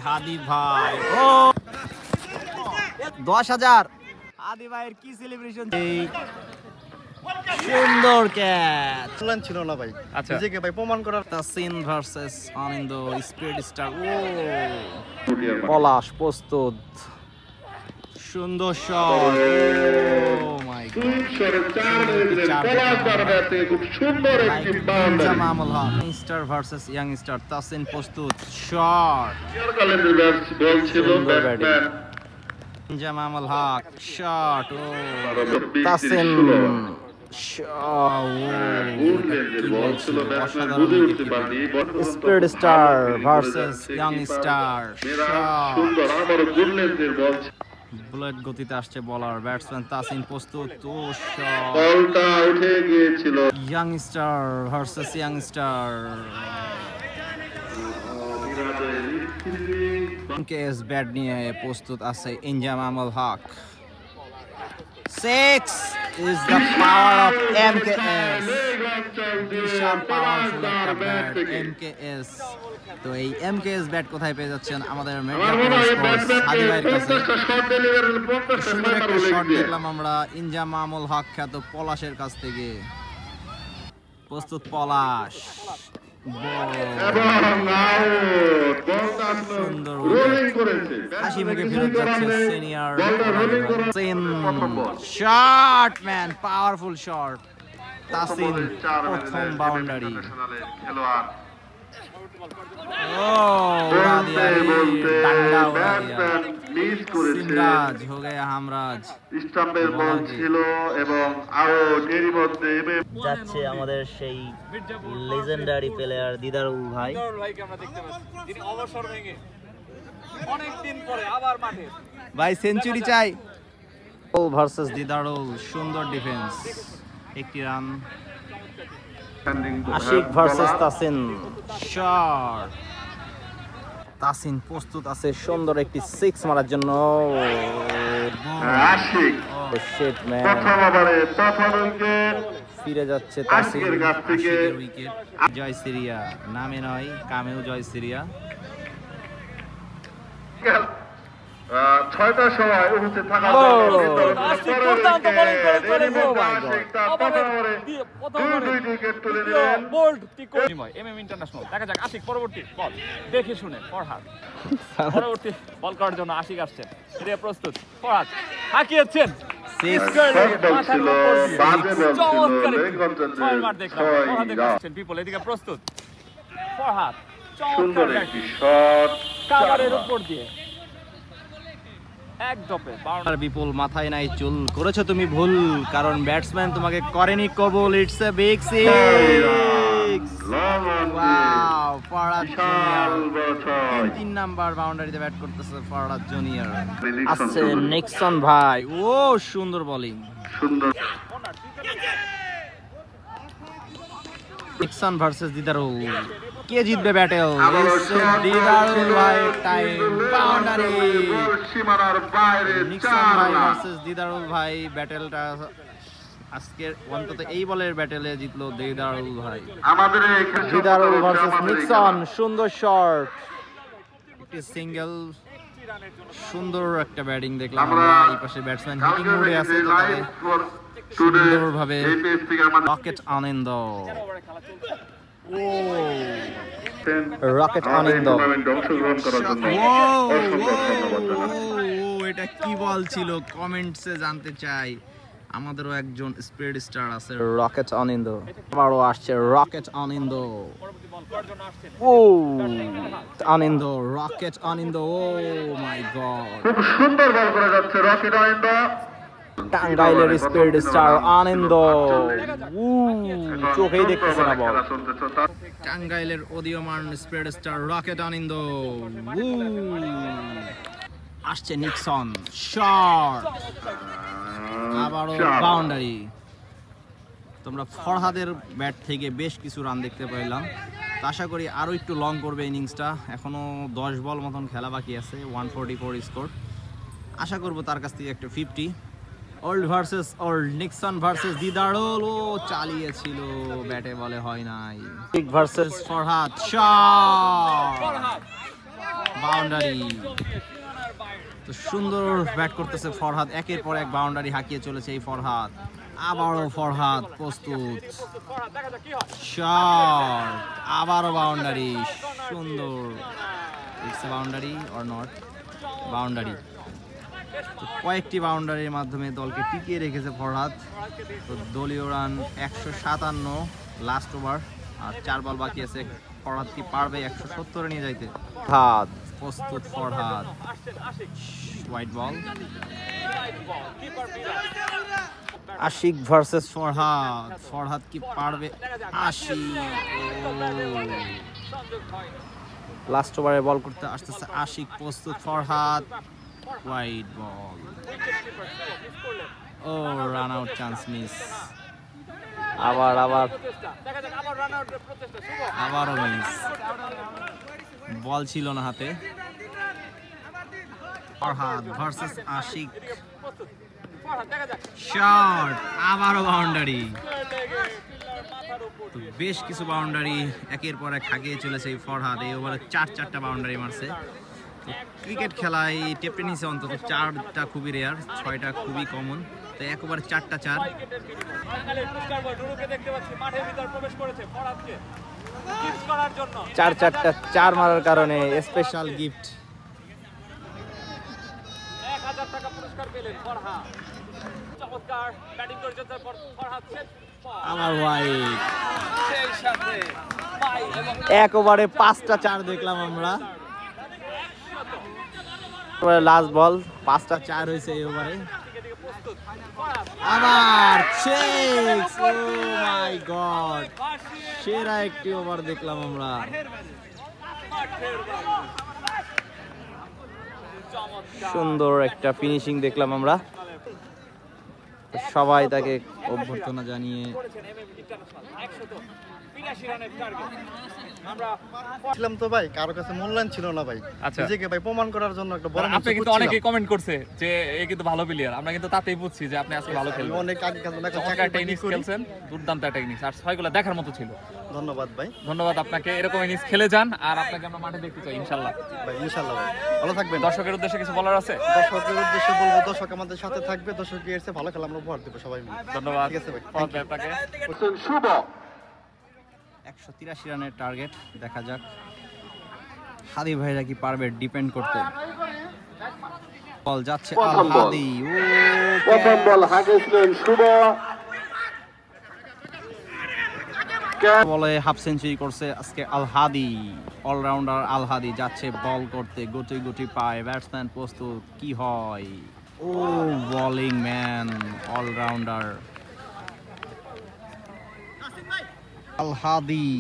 হাদি ভাই। ও 10,000 হাদি ভাইয়ের কি সেলিব্রেশন! সুন্দর ক্যাচ ছিল না ভাই। আচ্ছা নিজেকে ভাই প্রমাণ করার। Tasin versus Anand spirit star. ও পলাশ প্রস্তুত, সুন্দর শট। ও মাই গড, খুব সুন্দর একটি boundary. Jamal Haque youngster versus youngster. Tasin প্রস্তুত, শট। বল ছিল ব্যাটসম্যান জামাল হক, শট। ও Tasin spirit star versus youngster. Bullet গতিতে আসছে বলার, ব্যাটসম্যান তাসিন প্রস্তুত। ও শট, বলটা উঠে গিয়েছিল। Youngster versus youngster. MKS bat নিয়ে প্রস্তুত আছে Inzamamul Haque. 6 is the power of MKS. বিশাল পাওয়ারফুল একটা ব্যাট MKS। তো এই MKS ব্যাট কোথায় পেয়ে যাচ্ছেন? আমাদের হাদি ভাইয়ের কাছে। সুন্দর একটা শট দেখলাম আমরা ইনজামামুল হক খ্যাত পলাশের কাছ থেকে। প্রস্তুত পলাশ, সুন্দর হাসি মুখে ফেরত যাচ্ছে senior shot. Man, powerful shot. Tasin প্রথম বাউন্ডারি। ও সিমরাজ हो गया हमराज। স্টাম্পের বল ছিল এবং আউট। এরই মধ্যে যাচ্ছে আমাদের সেই লেজেন্ডারি প্লেয়ার দিদারুল ভাই। ভাইকে আমরা দেখতে পাচ্ছি তিনি অবসর ভেঙে অনেক দিন পরে আবার মাঠে। ভাই সেঞ্চুরি চাই। ও ভার্সেস দিদারুল, সুন্দর ডিফেন্স, একটি রান। Ashik versus Tasin, shot. তাসিন প্রস্তুত আছে সুন্দর একটি 6 মারার জন্য। আশিক শিট ম্যান, প্রথম ওভারে প্রথম উইকেট ফিরে যাচ্ছে তাসিন। আশিকের কাছ থেকে উইকেট। জয় সিরিয়া নামে নয়, কামেও জয় সিরিয়া। 6টার সময় উপস্থিত থাকা ইন্টারন্যাশনাল। দেখা যাক আশিক পরবর্তী বল দেখে শুনে। ফরহাদ পরবর্তী বল করার জন্য আশিক আসছেন। এরিয়া প্রস্তুত, ফরহাদ হাঁকিয়েছেন। পিপল এদিকে প্রস্তুত, ফরহাদ সুন্দর একটি শট কাভারের উপর দিয়ে এক দপে। বিপুল মাথায় নাই চুল, করেছো তুমি ভুল, কারণ ব্যাটসম্যান তোমাকে করেনি কবুল। It's a big six. Wow, Farhad junior 3 number বাউন্ডারিতে ব্যাট করতেছে ফরহাদ জুনিয়র। আসছে নিক্সন ভাই। ও সুন্দর বোলিং, সুন্দর। Nixon versus Didarul. কে জিতবে ব্যাটেল? দিদারুল ভাই টাইম বাউন্ডারি। সীমানার বাইরে নিক্সন ভাই ভার্সেস দিদারুল ভাই। ব্যাটেলটা আজকের অন্তত এই বলের ব্যাটেলে জিতলো দিদারুল ভাই। আমাদের দিদারুল ভার্সেস নিক্সন, সুন্দর শট, একটি সিঙ্গেল। সুন্দর একটা ব্যাটিং দেখলাম আমরা। এই পাশে ব্যাটসম্যান হিটিং মোডে আছে, তো তাদের সুন্দরভাবে রকেট আনন্দ। ও রকেট আনন্দ অংশগ্রহণ করার জন্য অসংখ্য ধন্যবাদ জানাচ্ছি। এটা কি বল ছিল কমেন্টসে জানতে চাই। আমাদেরও একজন স্পিরিট স্টার আছে, রকেট আনন্দ। আবারও আসছে rocket Ananda. O Ananda, rocket Ananda. O my God, খুব সুন্দর বল করে যাচ্ছে রকেট আনন্দ। টাঙ্গাইলের স্পিরিট স্টার আনন্দ। চোখেই দেখতেছে না বল। টাঙ্গাইলের উদীয়মান স্পিরিট স্টার রকেট আনন্দ। আসছে নিক্সন, শট, আবারও বাউন্ডারি। তোমরা ফরহাদের ব্যাট থেকে বেশ কিছু রান দেখতে পাইলাম। আশা করি আরও একটু লং করবে ইনিংসটা। এখনও 10 বল মতন খেলা বাকি আছে। 144 স্কোর। আশা করব তার কাছ থেকে একটা 50। Old versus old, Nixon versus Didarul. ও চালিয়েছিল, ব্যাটে বলে হয় নাই। Versus Farhad, shot. বাউন্ডারি। তো সুন্দর ব্যাট করতেছে ফরহাদ, একের পর এক বাউন্ডারি হাঁকিয়ে চলেছে এই ফরহাদ। আবারও ফরহাদ প্রস্তুত, শট, আবারও বাউন্ডারি, সুন্দর। It's a boundary or not? Boundary. তো কয়েকটি বাউন্ডারির মাধ্যমে দলকে টিকিয়ে রেখেছে ফরহাদ। তো দলীয় রান 157 লাস্ট ওভার, আর 4 বল বাকি আছে। ফরহাদ কি পারবে 170-এ নিয়ে যাইতে? ফরহাদ প্রস্তুত, Farhad, white ball. Ashiq versus Farhad, Farhad কি পারবে? আশিক লাস্ট ওভারে বল করতে আসতেছে আশিক, প্রস্তুত, ফরহাদ, হোয়াইট বল। ও রান আউট, চান্স মিস। আবারও মিস, বল ছিল না হাতে। ফরহাদ ভার্সেস আশিক, শট, আবারও বাউন্ডারি। তো বেশ কিছু বাউন্ডারি একের পর এক হাঁকিয়ে চলেছে এই ফরহাদ। এই ওভারে 4টা বাউন্ডারি মারছে। ক্রিকেট খেলায় টেপ টেনিসে অন্তত 4টা খুবই রেয়ার, 6টা খুবই কমন। তো এক ওভারে 4টা 4। 4 4 মারার কারণে স্পেশাল গিফট। 1000 টাকা পুরস্কার পেলেন ফরহাদ। চমৎকার ব্যাটিং করেছেন ফরহাদ। আমার ওয়াইড, সেই সাথে এক ওভারে 5টা 4 দেখলাম আমরা। লাস্ট বল 5টা 4 হয়েছে এই ওভারে। আবার সিক্স, ও মাই গড, সেরা একটি ওভার দেখলাম আমরা। সুন্দর একটা ফিনিশিং দেখলাম আমরা। সবাই তাকে অভ্যর্থনা জানিয়ে ছিলাম তো ভাই, কারো কাছে মূল্যায়ন ছিল না ভাই। আচ্ছা। নিজেকে ভাই প্রমাণ করার জন্য একটা বড় আপনি কিন্তু অনেকেই কমেন্ট করছে যে এ কিন্তু ভালো প্লেয়ার। আমরা কিন্তু তাতেই বুঝছি যে আপনি আজকে ভালো খেলবেন। অনেক আগে কাছে না চমৎকার টেনিস খেলছেন, দুর্দান্ত একটা ইনিংস, আর 6গুলো দেখার মতো ছিল। ধন্যবাদ ভাই। ধন্যবাদ আপনাকে, এরকম ইনিংস খেলে যান, আর আপনাকে আমরা মাঠে দেখতে চাই ইনশাআল্লাহ। ভাই ইনশাআল্লাহ ভাই ভালো থাকবেন। দর্শকের উদ্দেশ্যে কিছু বলার আছে? দর্শকের উদ্দেশ্যে বলবো, দর্শক আমাদের সাথে থাকবে, দর্শক এসে ভালো খেলা আমরা উপহার দেব সবাই মিলে। ধন্যবাদ। ঠিক আছে ভাই, ফরহাদ ভাই আপনাকে। শুভ 183 রানের টার্গেট, দেখা যাক হাদি ভাইরা কি পারবে ডিপেন্ড করতে। বল যাচ্ছে আল প্রথম বল। হাদি, প্রথম বল হাঁকিয়েছিলেন শুভ, বলে হাফ সেঞ্চুরি করছে আজকে আল হাদি। অলরাউন্ডার আল হাদি যাচ্ছে বল করতে, গুটি গুটি পায়, ব্যাটসম্যান প্রস্তুত, কি হয়? ও বোলিং ম্যান, অলরাউন্ডার আল হাদি,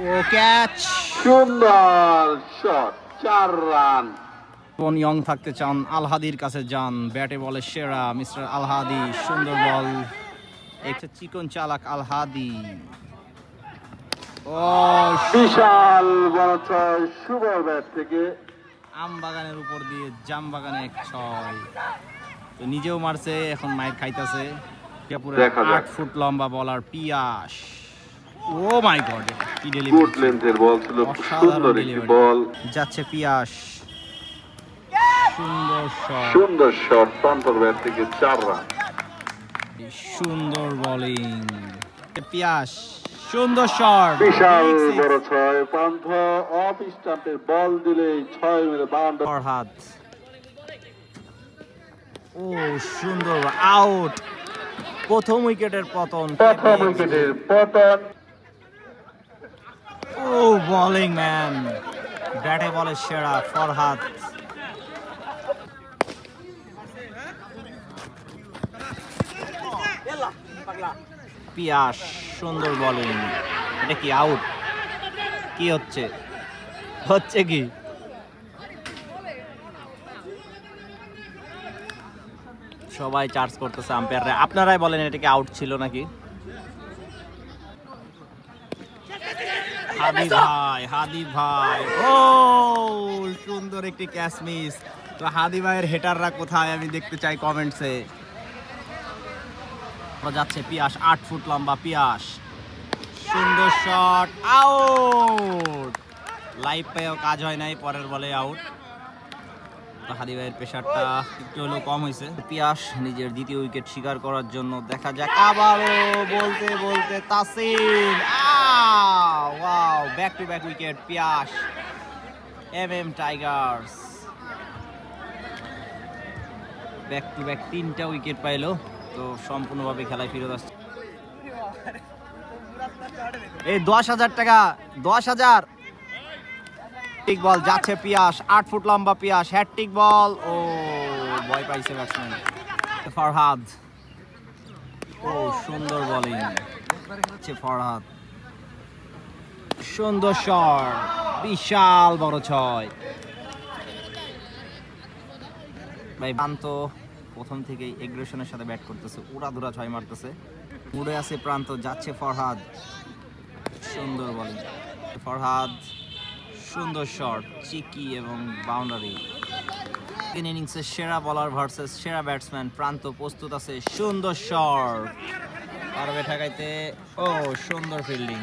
ও ক্যাচ, সুন্দর শট, 4 রান। কোন ইয়ং থাকতে চান আল হাদির কাছে যান, ব্যাটে বলে সেরা মিস্টার আল হাদি। সুন্দর বল, একটা চিকন চালাক আল হাদি। ও বিশাল বড় ছয় শুভ ব্যাট থেকে। আম বাগানের উপর দিয়ে জাম বাগানে 1 6। তো নিজেও মারছে, এখন মাইর খাইতেছে। দেখা যাক। 8 ফুট লম্বা বলার পিয়াস, ও মাই গড, কি গুড ডেলিভারি, লেন্থের বল ছিল, অসাধারণ সুন্দর একটি delivery। বল, যাচ্ছে পিয়াস, সুন্দর শট, সুন্দর শট, প্রান্তর ব্যাট থেকে 4 রান। সুন্দর বোলিং পিয়াস, সুন্দর শট, বিশাল বড় ছয়, প্রান্ত অফ স্টাম্পের বল দিলেই 6 মেরে বাউন্ডারি। ফরহাদ, ও সুন্দর আউট, প্রথম উইকেটের পতন। প্রথম উইকেটের পতন। ও বোলিং ম্যান, ব্যাটে বলে সেরা ফরহাদ। পিয়াস, সুন্দর বোলিং, এটা কি আউট? কি হচ্ছে কি? সবাই চার্জ করতেছে আম্পায়াররা, আপনারাই বলেন এটা কি আউট ছিল নাকি? হাদি ভাই, ও সুন্দর একটি ক্যাচ মিস। তো হাদি ভাইয়ের হেটাররা কোথায় আমি দেখতে চাই কমেন্টসে। যাচ্ছে পিয়াস, 8 ফুট লম্বা পিয়াস, সুন্দর শট, আউট। লাইভ পেয়েও কাজ হয় নাই, পরের বলে আউট। তো হাদি ভাইয়ের প্রেশারটা একটু হলেও কম হয়েছে। পিয়াস নিজের দ্বিতীয় উইকেট শিকার করার জন্য, দেখা যাক। আবারও বলতে বলতে Tasim, wow, back to back wicket Piyas. MM tigers back to back 3টা উইকেট পাইলো, তো সম্পূর্ণভাবে খেলায় ফিরে আসছে। এই 10,000 টাকা, 10,000। ঠিক বল যাচ্ছে পিয়াস, 8 ফুট লম্বা পিয়াস, হ্যাট্রিক বল। ও ভয় পাইছে ব্যাটসম্যান ফরহাদ। ও সুন্দর বোলিং হচ্ছে ফরহাদ, সুন্দর শট, বিশাল বড় 6। ভাই প্রান্ত প্রথম থেকেই এগ্রেশনের সাথে ব্যাট করতেছে, উড়াধুরা 6 মারতেছে। মুড়ে আছে প্রান্ত, যাচ্ছে ফরহাদ, সুন্দর বোলিং ফরহাদ, সুন্দর শট, চিকি এবং বাউন্ডারি। ইনিংসের সেরা বলার ভার্সেস সেরা ব্যাটসম্যান প্রান্ত প্রস্তুত আছে, সুন্দর শট, পারবে ঠেকাইতে। ও সুন্দর ফিল্ডিং।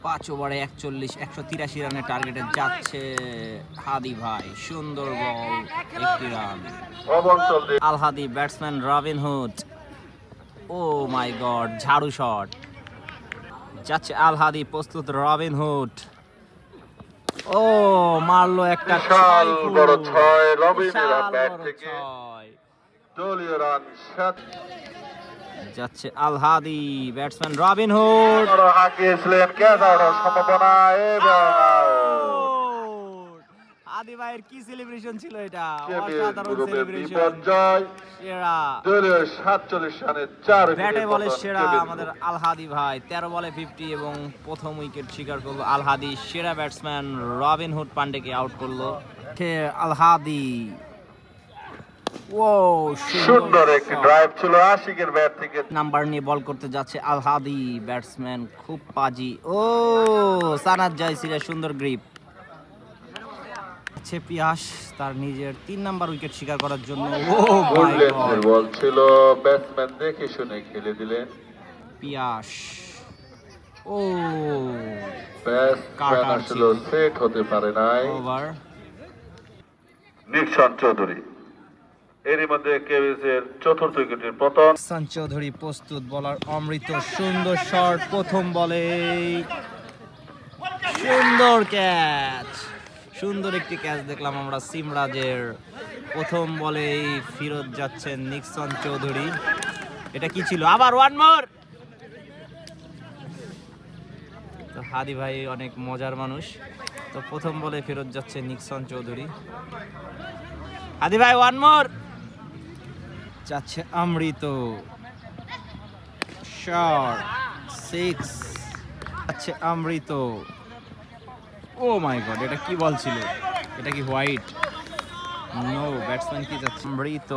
5 ওভারে 183 রানের টার্গেটে যাচ্ছে হাদি ভাই, সুন্দর বল, 1 run. Al Hadi, batsman Robin Hood. O my god, ঝাড়ু শট, যাচ্ছে আল হাদি, প্রস্তুত রবিন হুড। ও মারলো একটা বিশাল বড় 6 রবিনের ব্যাট থেকে দলীয় রান 7। যাচ্ছে আল হাদি, ব্যাটসম্যান রবিন হুড। হাঁকিয়েছিলেন ক্যাচ আউটের সম্ভাবনা এবং হাদি ভাইয়ের কি সেলিব্রেশন ছিল এটা, অসাধারণ সেলিব্রেশন। বিপর্যয়, সেরা দলীয় 47 রানে 4 ব্যাটে বলে সেরা আমাদের আল হাদি ভাই, 13 বলে 50 এবং প্রথম উইকেট শিকার করলো আল হাদি। সেরা ব্যাটসম্যান রবিন হুড পান্ডেকে আউট করলো আল হাদি। ও সুন্দর একটি ড্রাইভ ছিল আশিকের ব্যাট থেকে। নাম্বার নিয়ে বল করতে যাচ্ছে আল হাদি, ব্যাটসম্যান খুব পাজি। ও সানাত জয়সিরের সুন্দর গ্রিপ। পিয়াস তার নিজের 3 নাম্বার উইকেট শিকার করার জন্য। ও মাই গড, বল ছিল, ব্যাটসম্যান দেখে শুনে খেলে দিলেন পিয়াস। ও ব্যাটসম্যান ছিল সেট হতে পারে নাই। ওভার নিক্সন চৌধুরী, এরই মধ্যে কেভিসের 4র্থ উইকেটের পতন। নিক্সন চৌধুরী প্রস্তুত, বলার অমৃত, সুন্দর শট, প্রথম বলে সুন্দর ক্যাচ। সুন্দর একটি ক্যাচ দেখলাম আমরা সিমরাজের। প্রথম বলেই ফিরত যাচ্ছেন নিক্সন চৌধুরী। এটা কি ছিল, আবার ওয়ান মোর। তো হাদি ভাই অনেক মজার মানুষ, তো প্রথম বলে ফেরত যাচ্ছে নিক্সন চৌধুরী। হাদি ভাই ওয়ান মোর, যাচ্ছে অমৃত, শট 6, যাচ্ছে অমৃত। ও মাই গড, এটা কি বল ছিল, এটা কি হোয়াইট? নো, ব্যাটসম্যান কি যাচ্ছে, অমৃত,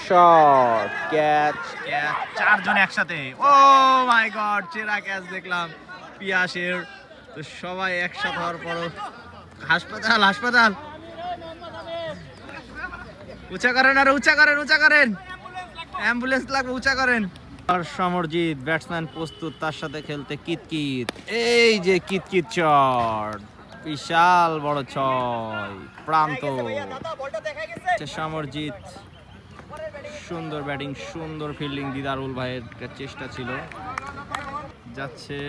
শট, ক্যাচ, ক্যাচ, 4 জন একসাথে। ও মাই গড, সেরা ক্যাচ দেখলাম পিয়াসের। তো সবাই একসাথে হওয়ার পর হাসপাতাল, হাসপাতাল, উঁচা করেন, আর উঁচা করেন, উঁচা করেন, অ্যাম্বুলেন্স লাগবে, উঁচা করেন। আর সমরজিৎ, ব্যাটসম্যান প্রস্তুত, তার সাথে খেলতে কিতকিত। এই যে কিতকিত শট, বিশাল বড় 6, প্রান্ত। সমরজিৎ, সুন্দর ব্যাটিং, সুন্দর ফিল্ডিং, দিদারুল ভাইয়ের চেষ্টা ছিল। যাচ্ছে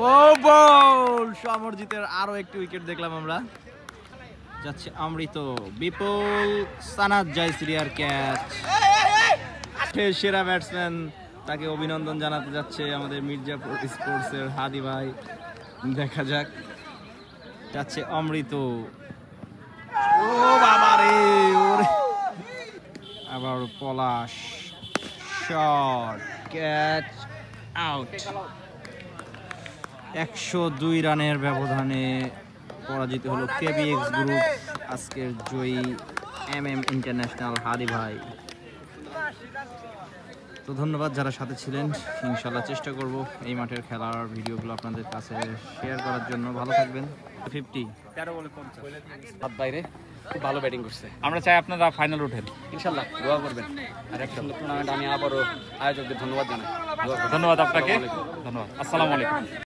ও বল, সমরজিতের আরো একটি উইকেট দেখলাম আমরা। যাচ্ছে অমৃত, বিপুল, সানাত জয়সিরিয়ার ক্যাচ। সেরা ব্যাটসম্যান, তাকে অভিনন্দন জানাতে যাচ্ছে আমাদের মির্জাপুর স্পোর্টসের হাদি ভাই। দেখা যাক, যাচ্ছে অমৃত। ও বাবা রে, আবার পলাশ, শট, ক্যাচ, আউট। 102 রানের ব্যবধানে পরাজিত হলো কেবিএক্স গ্রুপ, আজকের জয়ী MM ইন্টারন্যাশনাল হাদি ভাই। তো ধন্যবাদ যারা সাথে ছিলেন, ইনশাল্লাহ চেষ্টা করব এই মাঠের খেলার ভিডিওগুলো আপনাদের কাছে শেয়ার করার জন্য। ভালো থাকবেন। 50 13 বলে 50 হাত বাইরে খুব ভালো ব্যাটিং করছে। আমরা চাই আপনারা ফাইনাল ওঠেন, ইনশাল্লাহ দোয়া করবেন। আর একটা সুন্দর টুর্নামেন্ট আমি আবারও আয়োজকদের ধন্যবাদ জানাই। ধন্যবাদ আপনাকে, ধন্যবাদ, আসসালামু আলাইকুম।